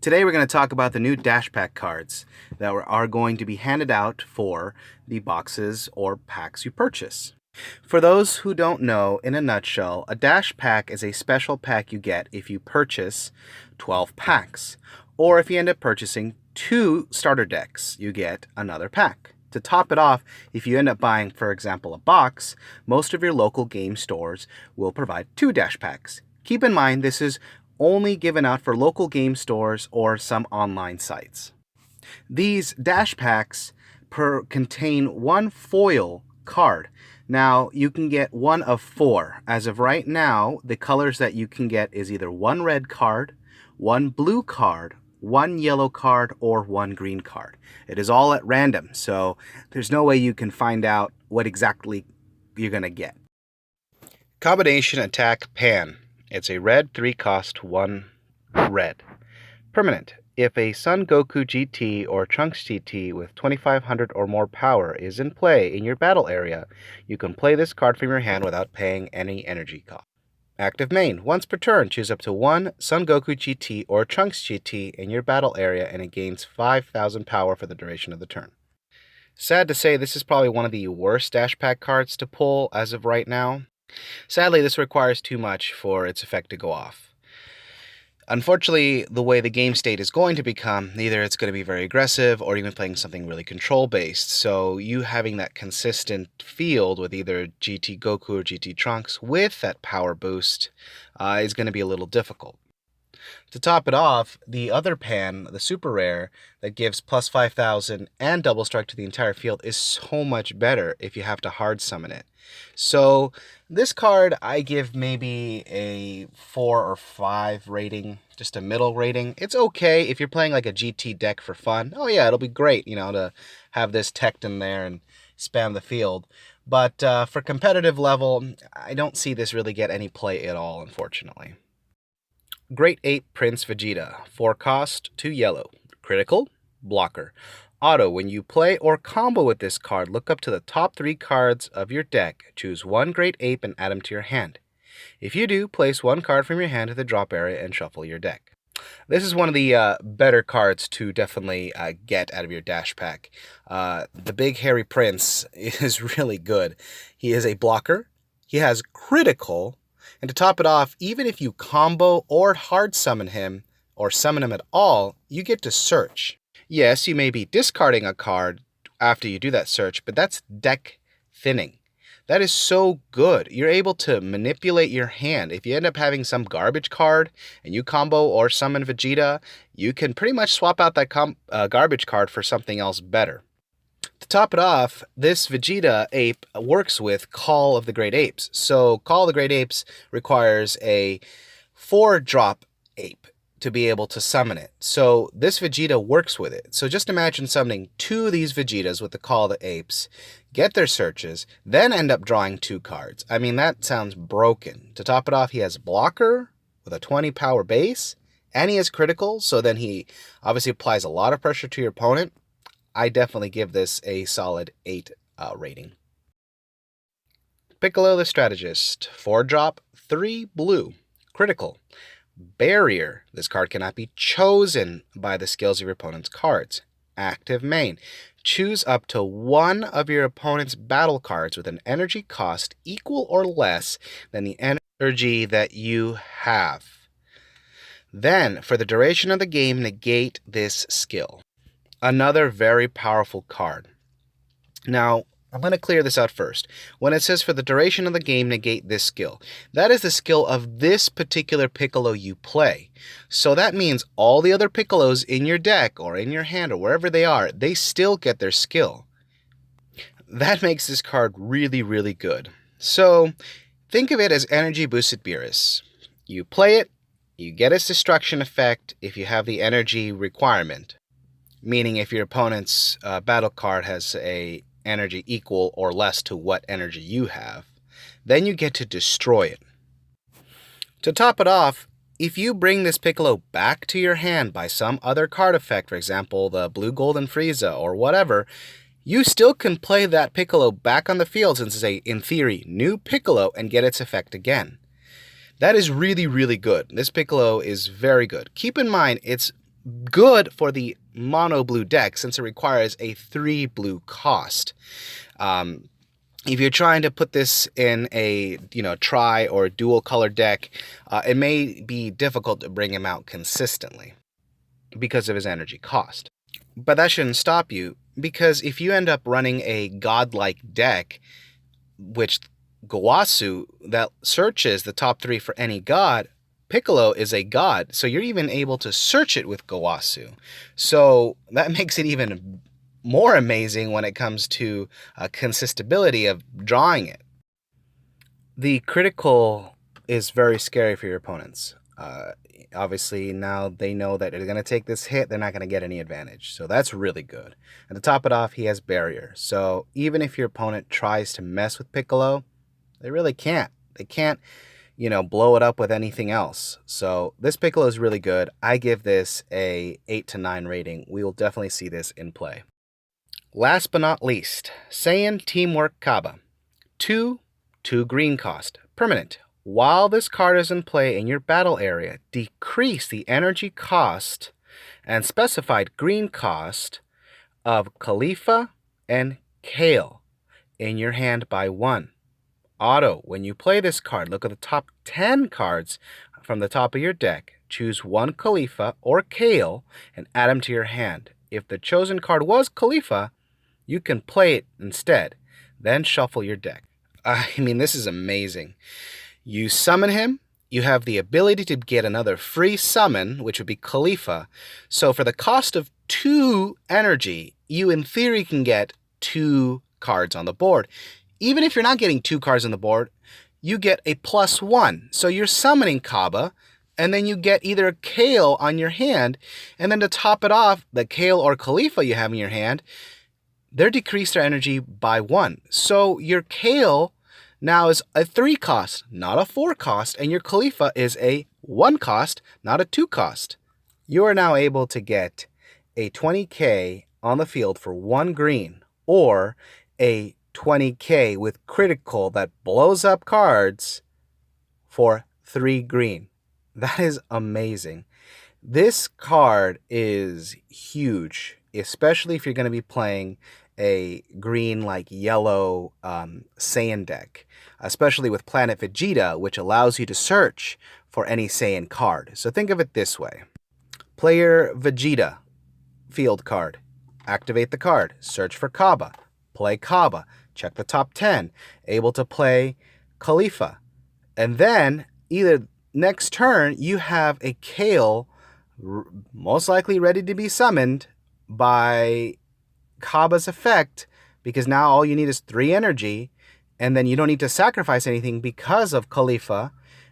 Today we're going to talk about the new Dash Pack cards that are going to be handed out for the boxes or packs you purchase. For those who don't know, in a nutshell, a Dash Pack is a special pack you get if you purchase 12 packs, or if you end up purchasing 2 starter decks, you get another pack. To top it off, if you end up buying, for example, a box, most of your local game stores will provide 2 Dash Packs. Keep in mind this is only given out for local game stores or some online sites. These Dash Packs contain 1 foil card. Now, you can get 1 of 4. As of right now, the colors that you can get is either 1 red card, 1 blue card, 1 yellow card, or 1 green card. It is all at random, so there's no way you can find out what exactly you're going to get. Combination Attack Pan. It's a red 3-cost 1 red. Permanent. If a Son Goku GT or Trunks GT with 2500 or more power is in play in your battle area, you can play this card from your hand without paying any energy cost. Active main. Once per turn, choose up to 1 Son Goku GT or Trunks GT in your battle area and it gains 5000 power for the duration of the turn. Sad to say, this is probably one of the worst Dash Pack cards to pull as of right now. Sadly, this requires too much for its effect to go off. Unfortunately, the way the game state is going to become, either it's going to be very aggressive or even playing something really control-based, so you having that consistent field with either GT Goku or GT Trunks with that power boost is going to be a little difficult. To top it off, the other pan, the super rare, that gives plus 5000 and double strike to the entire field is so much better if you have to hard summon it. So this card I give maybe a 4 or 5 rating, just a middle rating. It's okay if you're playing like a GT deck for fun. Oh yeah, it'll be great, to have this teched in there and spam the field. But for competitive level, I don't see this really get any play at all, unfortunately. Great Ape Prince Vegeta, 4 cost, 2 yellow. Critical, blocker. Auto, when you play or combo with this card, look up to the top 3 cards of your deck, choose 1 Great Ape and add them to your hand. If you do, place 1 card from your hand to the drop area and shuffle your deck. This is one of the better cards to definitely get out of your Dash Pack. The Big Hairy Prince is really good. He is a blocker, he has critical, and to top it off, even if you combo or hard summon him, or summon him at all, you get to search. Yes, you may be discarding a card after you do that search, but that's deck thinning. That is so good. You're able to manipulate your hand. If you end up having some garbage card and you combo or summon Vegeta, you can pretty much swap out that garbage card for something else better. To top it off, this Vegeta ape works with Call of the Great Apes. So Call of the Great Apes requires a 4-drop ape to be able to summon it. So this Vegeta works with it. So just imagine summoning 2 of these Vegetas with the Call of the Apes, get their searches, then end up drawing 2 cards. I mean, that sounds broken. To top it off, he has blocker with a 20 power base, and he has critical, so then he obviously applies a lot of pressure to your opponent. I definitely give this a solid 8 rating. Piccolo the Strategist, 4-drop, 3 blue, critical. Barrier, this card cannot be chosen by the skills of your opponent's cards. Active main, choose up to 1 of your opponent's battle cards with an energy cost equal or less than the energy that you have. Then, for the duration of the game, negate this skill. Another very powerful card. Now, I'm going to clear this out first. When it says for the duration of the game, negate this skill, that is the skill of this particular Piccolo you play. So that means all the other Piccolos in your deck or in your hand or wherever they are, they still get their skill. That makes this card really, really good. So think of it as energy boosted Beerus. You play it, you get its destruction effect if you have the energy requirement. Meaning if your opponent's battle card has a energy equal or less to what energy you have, then you get to destroy it. To top it off, if you bring this Piccolo back to your hand by some other card effect, for example, the Blue Golden Frieza or whatever, you still can play that Piccolo back on the field since it's a, in theory, new Piccolo and get its effect again. That is really, really good. This Piccolo is very good. Keep in mind, it's good for the mono blue deck since it requires a 3 blue cost. If you're trying to put this in a tri or dual color deck, it may be difficult to bring him out consistently because of his energy cost. But that shouldn't stop you, because if you end up running a godlike deck, which Gowasu, that searches the top 3 for any god, Piccolo is a god, so you're even able to search it with Gowasu. So that makes it even more amazing when it comes to consistability of drawing it. The critical is very scary for your opponents. Obviously, now they know that they're going to take this hit, they're not going to get any advantage. So that's really good. And to top it off, he has barrier. So even if your opponent tries to mess with Piccolo, they really can't. They can't, blow it up with anything else. So this Piccolo is really good. I give this a 8 to 9 rating. We will definitely see this in play. Last but not least, Saiyan Teamwork Kaba. 2 green cost. Permanent. While this card is in play in your battle area, decrease the energy cost and specified green cost of Khalifa and Kale in your hand by 1. Auto, when you play this card, look at the top 10 cards from the top of your deck. Choose 1 Khalifa or Kale and add them to your hand. If the chosen card was Khalifa, you can play it instead. Then shuffle your deck. This is amazing. You summon him, you have the ability to get another free summon, which would be Khalifa. So for the cost of 2 energy, you in theory can get 2 cards on the board. Even if you're not getting 2 cards on the board, you get a +1. So you're summoning Kaba, and then you get either a Kale on your hand, and then to top it off, the Kale or Khalifa you have in your hand, they're decreased their energy by 1. So your Kale now is a 3 cost, not a 4 cost, and your Khalifa is a 1 cost, not a 2 cost. You are now able to get a 20k on the field for 1 green, or a 20k with critical that blows up cards for 3 green. That is amazing. This card is huge, especially if you're going to be playing a green like yellow Saiyan deck, especially with Planet Vegeta, which allows you to search for any Saiyan card. So think of it this way. Player Vegeta, field card. Activate the card, search for Kaba, play Kaba, check the top 10, able to play Khalifa. And then either next turn you have a Kale most likely ready to be summoned by Kaba's effect, because now all you need is 3 energy, and then you don't need to sacrifice anything because of Khalifa.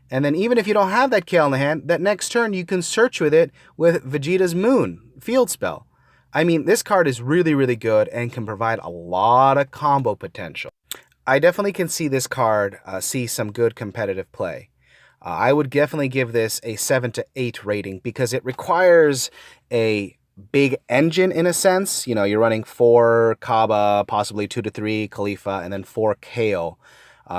And then even if you don't have that Kale in the hand, that next turn you can search with it with Vegeta's Moon field spell. This card is really, really good and can provide a lot of combo potential. I definitely can see this card see some good competitive play. I would definitely give this a 7 to 8 rating because it requires a big engine in a sense. You're running 4 Kaba, possibly 2 to 3 Khalifa, and then 4 Kale.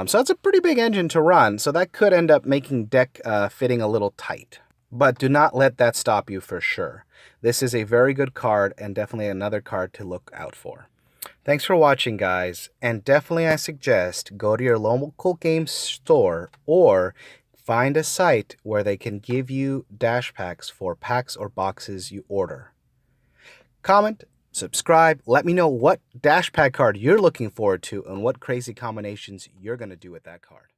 So that's a pretty big engine to run. So that could end up making deck fitting a little tight. But do not let that stop you for sure. This is a very good card and definitely another card to look out for. Thanks for watching, guys. And definitely I suggest go to your local game store or find a site where they can give you dash packs for packs or boxes you order. Comment, subscribe, let me know what dash pack card you're looking forward to and what crazy combinations you're going to do with that card.